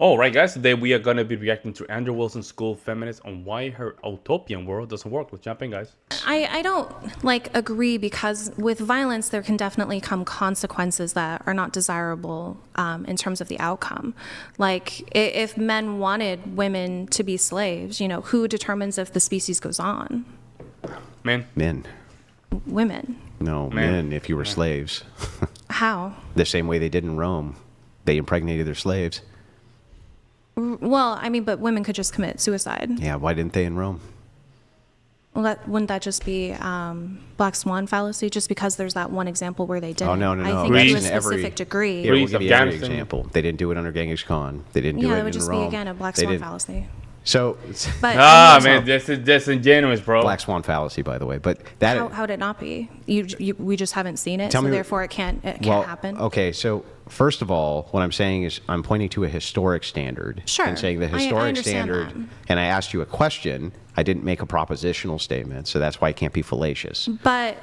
All right, guys. Today we are going to be reacting to Andrew Wilson's School Feminist on why her utopian world doesn't work. Let's jump in, guys. I don't agree, because with violence there can definitely come consequences that are not desirable in terms of the outcome. Like if men wanted women to be slaves, who determines if the species goes on? Men. Women. No, men if you were slaves. How? The same way they did in Rome. They impregnated their slaves. Well, I mean, but women could just commit suicide. Yeah, why didn't they in Rome? Well, wouldn't that just be black swan fallacy? Just because there's that one example where they did. Oh, no. I think Greece, to a specific degree. Here, we'll give you every Afghanistan. example. They didn't do it under Genghis Khan. They didn't do it in Rome. Yeah, it would just be, again, a black swan fallacy. So, But man, this is disingenuous, bro. black swan fallacy, by the way. But that how did it not be? We just haven't seen it, Tell so me- therefore it can't happen. Okay, so first of all, what I'm saying is I'm pointing to a historic standard. Sure. And saying the I historic understand standard, that. and I asked you a question. I didn't make a propositional statement, so that's why it can't be fallacious. But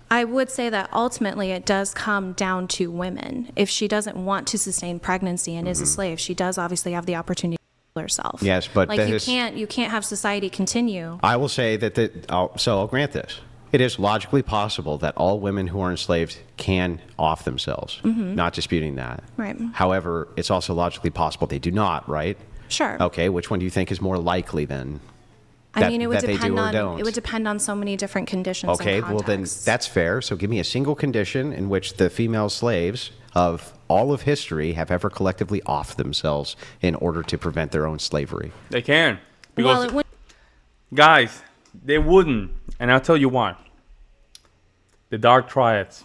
I would say that ultimately it does come down to women. If she doesn't want to sustain pregnancy and is a slave, she does obviously have the opportunity to kill herself. Yes, but you can't have society continue. I will say that I'll grant this. It is logically possible that all women who are enslaved can off themselves. Not disputing that. Right. However, it's also logically possible they do not, right? Sure. Okay, which one do you think is more likely then? I mean, it would that they do depend or on don't? it would depend on so many different conditions. Okay, and well then contexts. that's fair. So give me a single condition in which the female slaves of all of history have ever collectively offed themselves in order to prevent their own slavery. They can. Well, Because, it would. guys, they wouldn't. And I'll tell you why. The dark triads.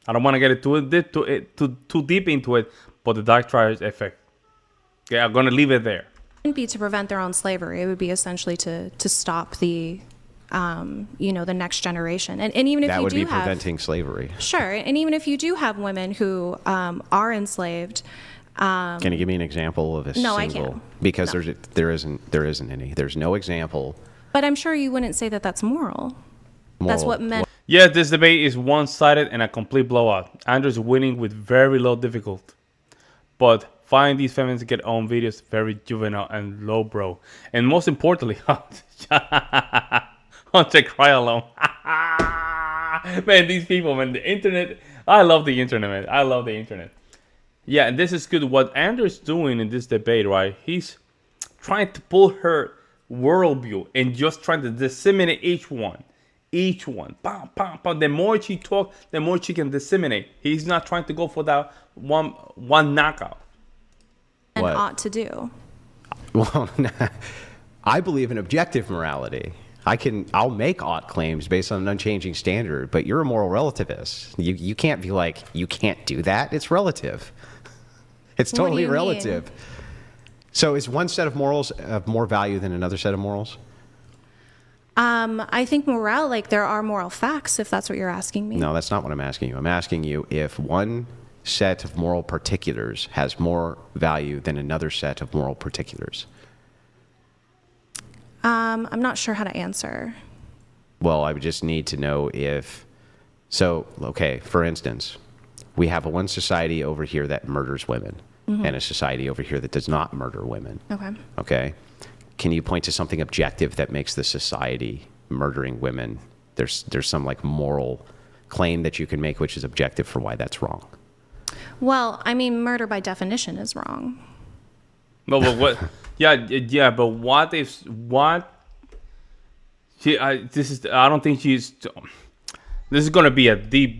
I don't want to get it too deep into it, but the dark triads effect. Okay, I'm going to leave it there. Wouldn't be to prevent their own slavery. It would be essentially to stop the the next generation. And even if That you would do be have preventing slavery. sure, and even if you do have women who are enslaved. Can you give me an example of a No, I single? can't. Because No. there isn't any. There's no example. But I'm sure you wouldn't say that that's moral. That's moral- what men. Yeah, this debate is one-sided and a complete blowout. Andrew's winning with very low difficulty. But find these feminists get on videos very juvenile and low, bro. And most importantly, Hunter cry alone. Man, these people, man, the internet. I love the internet, man. I love the internet. Yeah, and this is good. What Andrew's doing in this debate, right? He's trying to pull her worldview and just trying to disseminate each one. Bam, bam, bam. The more she talks, the more she can disseminate. He's not trying to go for that one knockout. Men What? ought to do. Well, I believe in objective morality. I'll make ought claims based on an unchanging standard, but you're a moral relativist. You can't be like, you can't do that. It's relative. It's What do totally you mean? relative. So is one set of morals of more value than another set of morals? I think there are moral facts, if that's what you're asking me. No, that's not what I'm asking you. I'm asking you if one set of moral particulars has more value than another set of moral particulars. I'm not sure how to answer. Well, I would just need to know if... So, okay, for instance, we have one society over here that murders women and a society over here that does not murder women. Okay. Okay? Can you point to something objective that makes the society murdering women? There's some like moral claim that you can make which is objective for why that's wrong. Well, I mean, murder by definition is wrong. No, but what? yeah. But what if what? I don't think she's. This is gonna be a deep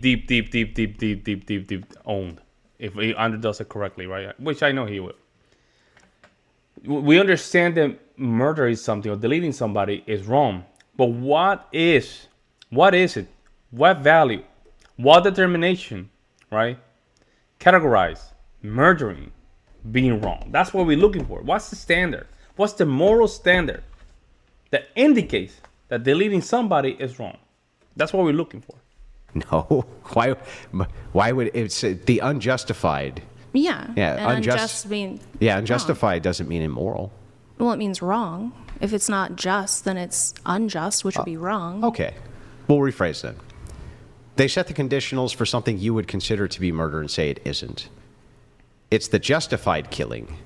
owned if Andrew does it correctly, right? Which I know he will. We understand that murder is something or deleting somebody is wrong, but what is it? What value? What determination? Right? Categorize murdering being wrong. That's what we're looking for. What's the standard? What's the moral standard that indicates that deleting somebody is wrong? That's what we're looking for. No. Why would it's the unjustified? Yeah. Yeah, And unjust mean. Yeah, unjustified doesn't mean immoral. Well, it means wrong. If it's not just, then it's unjust, which would be wrong. Okay. We'll rephrase then. They set the conditionals for something you would consider to be murder and say it isn't. It's the justified killing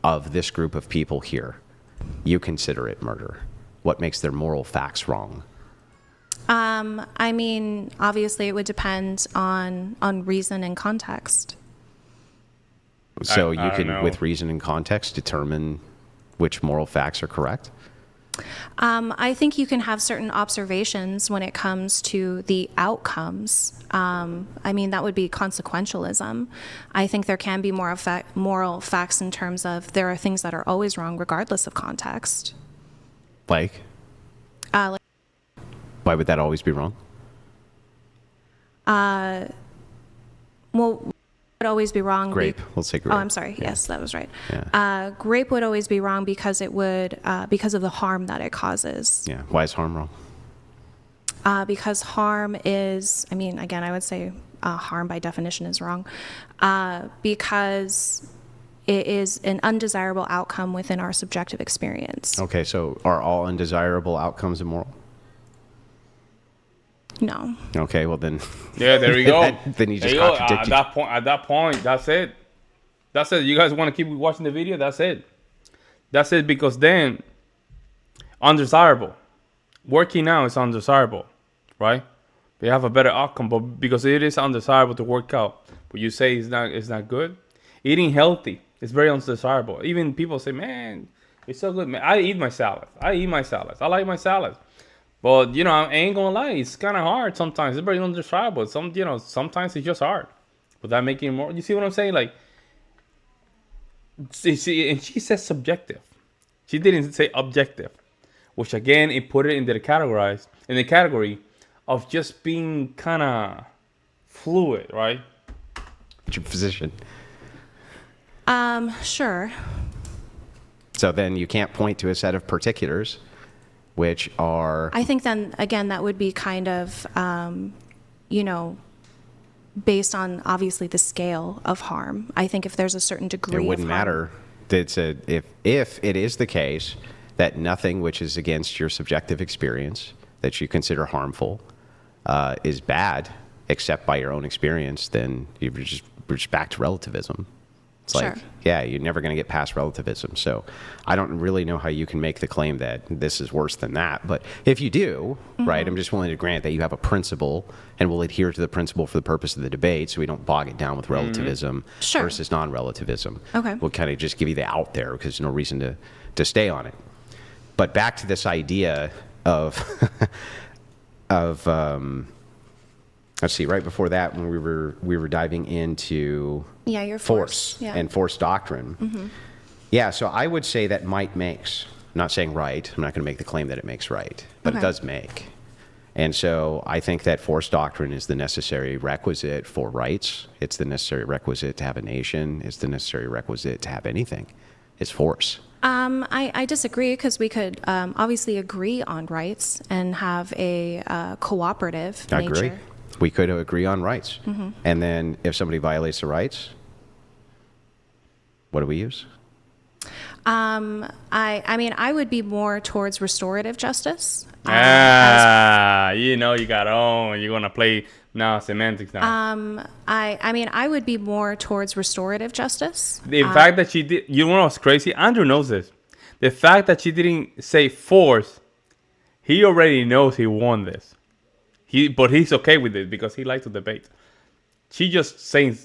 of this group of people here, you consider it murder? What makes their moral facts wrong? I mean, obviously, it would depend on reason and context. So I you don't can, know. with reason and context, determine which moral facts are correct? I think you can have certain observations when it comes to the outcomes. I mean, that would be consequentialism. I think there can be moral facts in terms of there are things that are always wrong regardless of context. Like, Like why would that always be wrong? well, would always be wrong. Grape. Let's say grape. Oh, I'm sorry. Yeah. Yes, that was right. Yeah. Grape would always be wrong because it would because of the harm that it causes. Yeah. Why is harm wrong? Because harm is, I mean, again, I would say harm by definition is wrong, because it is an undesirable outcome within our subjective experience. Okay, so are all undesirable outcomes immoral? No. Okay, well then. Yeah, there you go. Then you There just go. contradict At that point, that's it. That's it. You guys want to keep watching the video? That's it. That's it, because then undesirable. Working out is undesirable, right? We have a better outcome, but because it is undesirable to work out, but you say it's not good. Eating healthy is very undesirable. Even people say, "Man, it's so good." Man, I eat my salad. I like my salads. But I ain't gonna lie, it's kind of hard sometimes. It's very undesirable. Sometimes it's just hard. But that making it more. You see what I'm saying? Like, see, and she says subjective. She didn't say objective, which again, it put it in the category of just being kind of fluid, right? your physician. Sure. So then you can't point to a set of particulars, which are. I think then, again, that would be kind of, based on obviously the scale of harm. I think if there's a certain degree It wouldn't of harm, matter. If it is the case that nothing which is against your subjective experience that you consider harmful is bad, except by your own experience, then we're just back to relativism. It's like, Sure. yeah, you're never going to get past relativism. So I don't really know how you can make the claim that this is worse than that. But if you do, right, I'm just willing to grant that you have a principle and we'll adhere to the principle for the purpose of the debate so we don't bog it down with relativism Sure. versus non-relativism. Okay. We'll kind of just give you the out there because there's no reason to stay on it. But back to this idea of, let's see, right before that when we were diving into your force Yeah. and force doctrine. Yeah, so I would say that might makes. I'm not saying right. I'm not going to make the claim that it makes right, but it Okay. does make. And so I think that force doctrine is the necessary requisite for rights. It's the necessary requisite to have a nation. It's the necessary requisite to have anything. It's force. I disagree because we could obviously agree on rights and have a cooperative I nature. agree. We could agree on rights. And then if somebody violates the rights, what do we use? I mean, I would be more towards restorative justice. You got on. You're gonna play now semantics now. I mean, I would be more towards restorative justice. The fact that she did, what's crazy? Andrew knows this. The fact that she didn't say force, he already knows he won this. But he's okay with it because he likes to debate. She just saying,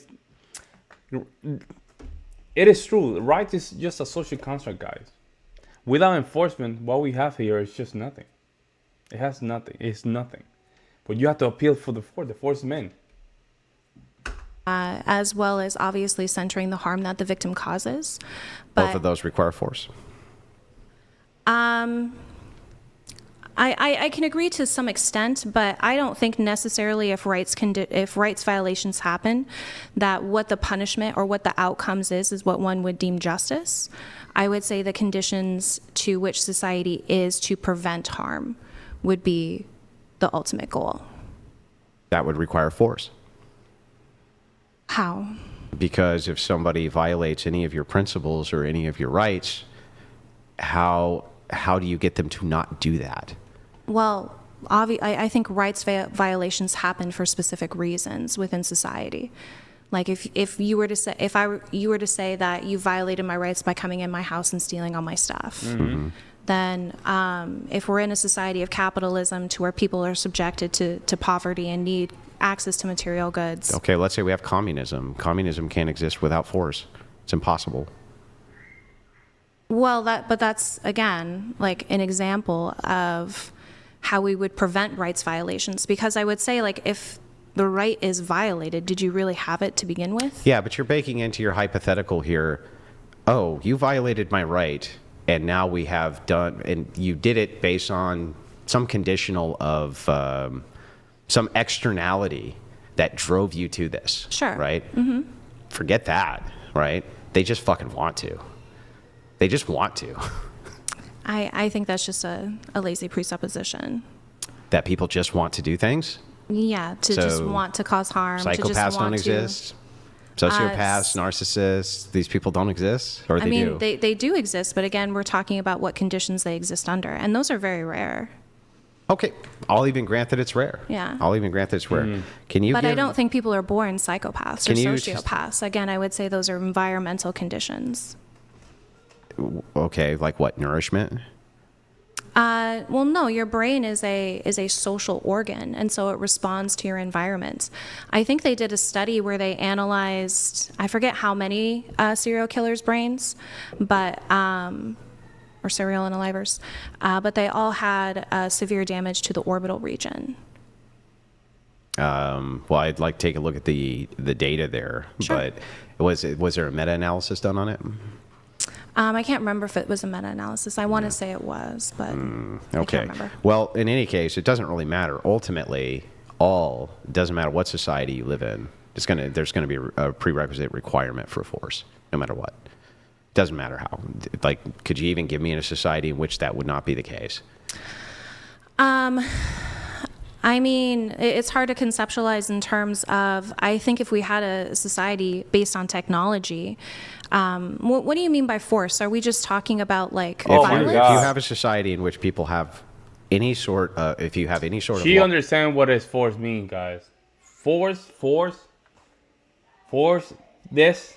it is true. Right is just a social construct, guys. Without enforcement, what we have here is just nothing. It has nothing. It's nothing. But you have to appeal for the force men. As well as obviously centering the harm that the victim causes. Both of those require force. I can agree to some extent, but I don't think necessarily if rights violations happen, that what the punishment or what the outcomes is what one would deem justice. I would say the conditions to which society is to prevent harm would be the ultimate goal. That would require force. How? Because if somebody violates any of your principles or any of your rights, how do you get them to not do that? Well, I think rights violations happen for specific reasons within society. Like if you were to say, you were to say that you violated my rights by coming in my house and stealing all my stuff, then if we're in a society of capitalism to where people are subjected to poverty and need access to material goods. Okay, let's say we have communism. Communism can't exist without force. It's impossible. Well, but that's, again, like an example of how we would prevent rights violations. Because I would say, like, if the right is violated, did you really have it to begin with? Yeah, but you're baking into your hypothetical here, oh, you violated my right, and now we have done, and you did it based on some conditional of some externality that drove you to this. Sure. Right? Mm-hmm. Forget that, right? They just fucking want to. They just want to. I think that's just a lazy presupposition. That people just want to do things? Yeah, to just want to cause harm. Psychopaths to just don't exist? Sociopaths, narcissists, these people don't exist? Or they do? They do exist, but again, we're talking about what conditions they exist under, and those are very rare. Okay, I'll even grant that it's rare. Yeah. I'll even grant that it's rare. But I don't think people are born psychopaths or sociopaths. Again, I would say those are environmental conditions. Okay, like what, nourishment? Well, no, your brain is a social organ, and so it responds to your environment. I think they did a study where they analyzed, I forget how many serial killers' brains, but or serial unalivers, but they all had severe damage to the orbital region. Well, I'd like to take a look at the data there, Sure. but was there a meta-analysis done on it? I can't remember if it was a meta-analysis. I want to say it was, but I can't remember. Well, in any case, it doesn't really matter. Ultimately, it doesn't matter what society you live in. There's going to be a prerequisite requirement for force, no matter what. Doesn't matter how. Like, could you even give me in a society in which that would not be the case? I mean, it's hard to conceptualize in terms of, I think if we had a society based on technology, what do you mean by force? Are we just talking about, like, violence? If you have a society in which people have any sort of, if you have any sort of... She understands what does force mean, guys. Force, this,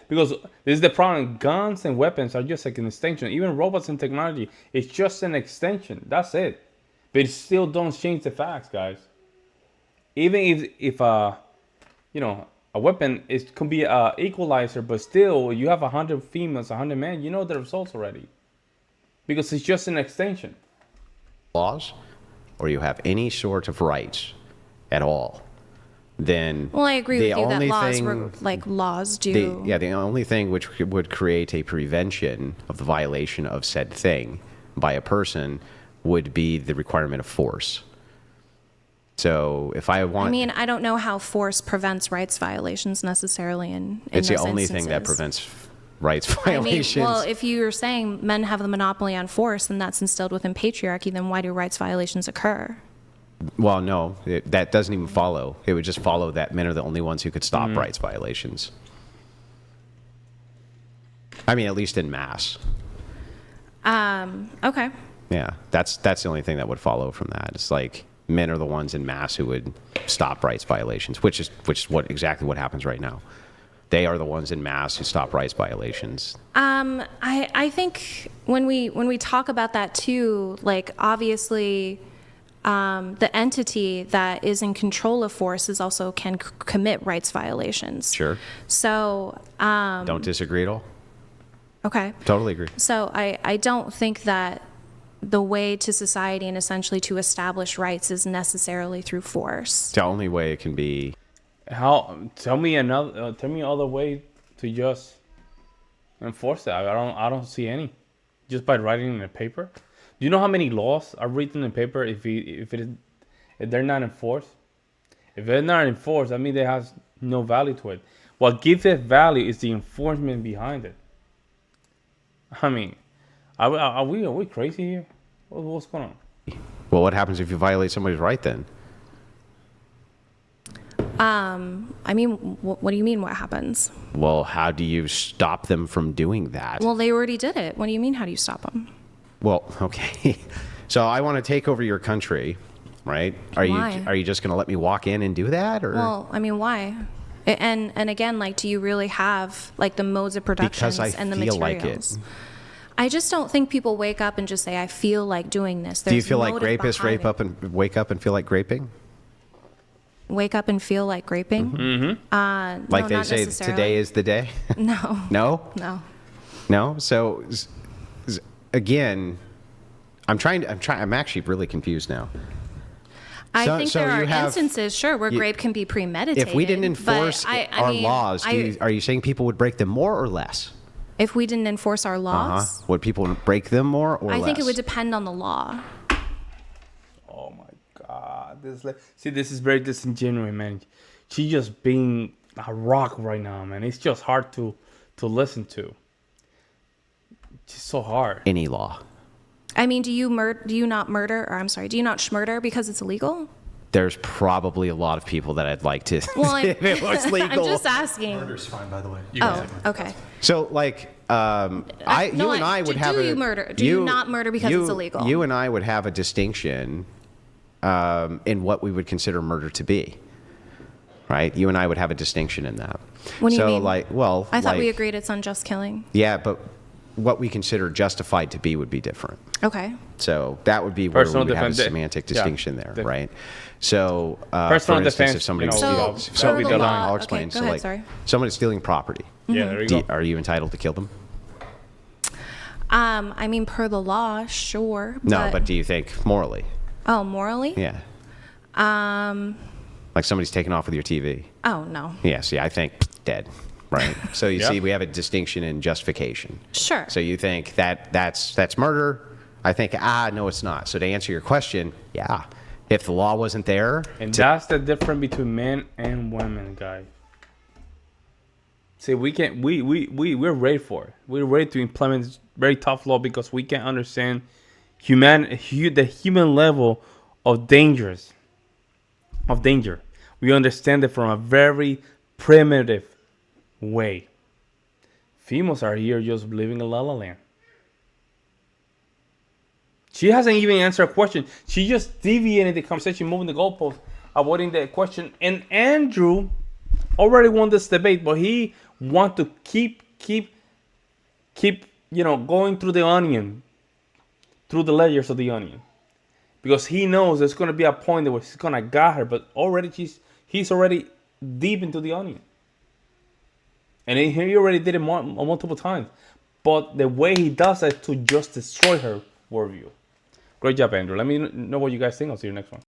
because this is the problem. Guns and weapons are just like an extension. Even robots and technology, it's just an extension. That's it. But it still don't change the facts, guys. Even if a weapon can be an equalizer, but still you have 100 females, 100 men, you know the results already. Because it's just an extension. Laws, or you have any sort of rights at all, then... Well, I agree with you that laws do... The only thing which would create a prevention of the violation of said thing by a person would be the requirement of force. So if I want... I mean, I don't know how force prevents rights violations necessarily in It's those the only instances. thing that prevents rights violations. I mean, well, if you're saying men have the monopoly on force and that's instilled within patriarchy, then why do rights violations occur? Well, no, that doesn't even follow. It would just follow that men are the only ones who could stop rights violations. I mean, at least in mass. Okay. Yeah, that's the only thing that would follow from that. It's like men are the ones in mass who would stop rights violations, which is exactly what happens right now. They are the ones in mass who stop rights violations. I think when we talk about that too, like obviously the entity that is in control of force is also can commit rights violations. Sure. So don't disagree at all. Okay. Totally agree. So I don't think that the way to society and essentially to establish rights is necessarily through force. The only way it can be... Tell me other way to just enforce that. I don't see any. Just by writing in a paper. Do you know how many laws are written in paper if they're not enforced? If they're not enforced, I mean they have no value to it. What gives it value is the enforcement behind it. I mean, are we crazy here? What's going on? Well, what happens if you violate somebody's right then? I mean, what do you mean what happens? Well, how do you stop them from doing that? Well, they already did it. What do you mean, how do you stop them? Well, okay. So I want to take over your country, right? Why? Are you just going to let me walk in and do that? Or? Well, I mean, why? And again, like, do you really have like the modes of production Because I and the feel like materials? it. I just don't think people wake up and just say, I feel like doing this. Do you There's feel like motive rapists behind it. wake up and feel like graping? Wake up and feel like graping? Like no, they not say, necessarily. today is the day? No. No? No. No? So, again, I'm actually really confused now. I So- think so there are you have- instances, sure, where rape can be premeditated. If we didn't but enforce our mean, laws, are you saying people would break them more or less? if we didn't enforce our laws, Would people break them more or less? I think it would depend on the law. Oh my God, this is very disingenuous, man. She's just being a rock right now, man. It's just hard to listen to. It's so hard. Any law. I mean, do you not schmurder because it's illegal? There's probably a lot of people that I'd like to Well, if it was legal. I'm just asking. Murder's fine, by the way. Oh, okay. So, like, you and I would have do a... you murder? Do you not murder because it's illegal? You and I would have a distinction in what we would consider murder to be. Right? You and I would have a distinction in that. What do you mean? Like, well... I thought like, we agreed it's unjust killing. Yeah, but what we consider justified to be would be different. Okay. So that would be where Personal we would have a defense- semantic yeah, distinction there, def- right? So, Personal for instance, defense, if somebody you know, steals, So, so per the I'll law- explain. okay, go so, ahead, like, sorry. someone is stealing property. Yeah, there you go. Are you entitled to kill them? I mean, per the law, sure. No, but do you think morally? Oh, morally? Yeah. Like somebody's taking off with your TV. Oh, no. Yeah, see, I think dead, right? So you Yeah. see, we have a distinction in justification. Sure. So you think that's murder? I think, no, it's not. So to answer your question, yeah. If the law wasn't there, And that's the difference between men and women, guys. See, we're ready for it. We're ready to implement this very tough law because we can understand the human level of danger. We understand it from a very primitive way. Females are here just living in la la land. She hasn't even answered a question. She just deviated the conversation, moving the goalpost, avoiding the question. And Andrew already won this debate, but he wants to keep going through the onion, through the layers of the onion, because he knows there's going to be a point where he's going to got her, but already he's already deep into the onion, and he already did it multiple times. But the way he does it to just destroy her worldview. Great job, Andrew. Let me know what you guys think. I'll see you next one.